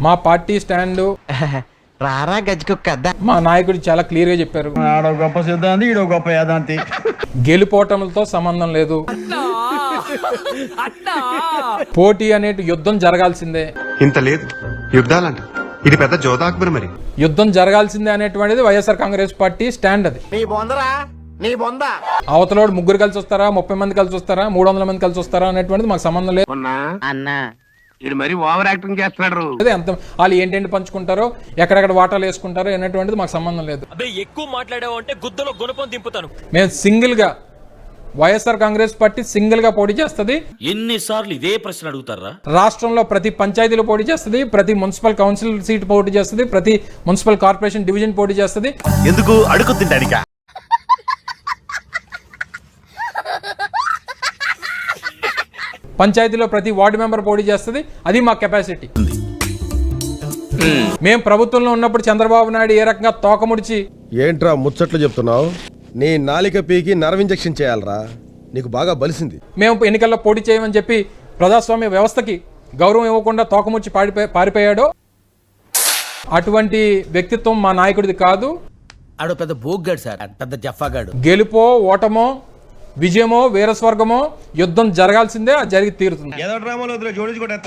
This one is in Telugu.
మా పార్టీ స్టాండ్ రారా గజ్జుకుక్క మా నాయకుడు చాలా క్లియర్ గా చెప్పారు. ఆడో గొప్ప సిద్ధాంతి ఈడో గొప్ప యాదాంతి. గెలుపోవటంతో సంబంధం లేదు, పోటీ అనే యుద్ధం జరగాల్సిందే. ఇంత లేదు యుద్ధాలంట, ఇది పెద్ద జోదాక్బర్. మరి యుద్ధం జరగాల్సిందే అనేటువంటిది వైఎస్ఆర్ కాంగ్రెస్ పార్టీ స్టాండ్. అది నీ బొందరా నీ బొంద. అవతలోడు 3 కలిసి వస్తారా, 30 మంది కలిసి వస్తారా, 300 మంది కలిసి వస్తారా అనేటువంటిది మాకు సంబంధం లేదు. అన్నా ఇది మరి ఓవర్ యాక్టింగ్ చేస్తున్నాడు. ఎంత వాళ్ళు ఏంటంటే పంచుకుంటారో, ఎక్కడెక్కడ వాటాలు వేసుకుంటారో అనేటువంటిది మాకు సంబంధం లేదు. ఎక్కువ మాట్లాడావు అంటే గుద్దలో గుణపం దింపుతాను. మేము సింగిల్ గా వైఎస్ఆర్ కాంగ్రెస్ పార్టీ సింగిల్ గా పోటీ చేస్తుంది. ఎన్నిసార్లు ఇదే ప్రశ్న అడుగుతారా? రాష్ట్రంలో ప్రతి పంచాయతీలో పోటీ చేస్తుంది, ప్రతి మున్సిపల్ కౌన్సిల్ సీట్ పోటీ చేస్తుంది, ప్రతి మున్సిపల్ కార్పొరేషన్ డివిజన్ పోటీ చేస్తుంది. ఎందుకు అడుగు తింటానికా? పంచాయతీలో ప్రతి వార్డు మెంబర్ పోటీ చేస్తుంది. అది మా కెపాసిటీ. మేము ప్రభుత్వంలో ఉన్నప్పుడు చంద్రబాబు నాయుడు ఏ రకంగా తోకముడిచి ఏంట్రా ముచ్చట్లు చెప్తున్నావు? నీ నాలిక పీకి నర్వ్ ఇంజెక్షన్ చేయాలరా, నీకు బాగా బలిసింది. మేము ఎన్నికల్లో పోటీ చేయమని చెప్పి ప్రజాస్వామ్య వ్యవస్థకి గౌరవం ఇవ్వకుండా తోకముడిచి పారిపోయాడో అటువంటి వ్యక్తిత్వం మా నాయకుడిది కాదు. ఆడో పెద్ద బోగ్గాడు సార్, పెద్ద జఫాగాడు. గెలుపో ఓటమో విజయమో వీరస్వర్గమో యుద్ధం జరగాల్సిందే, అది జరిగి తీరుతుంది. ఏదో డ్రామాలో జోడించుకుంటా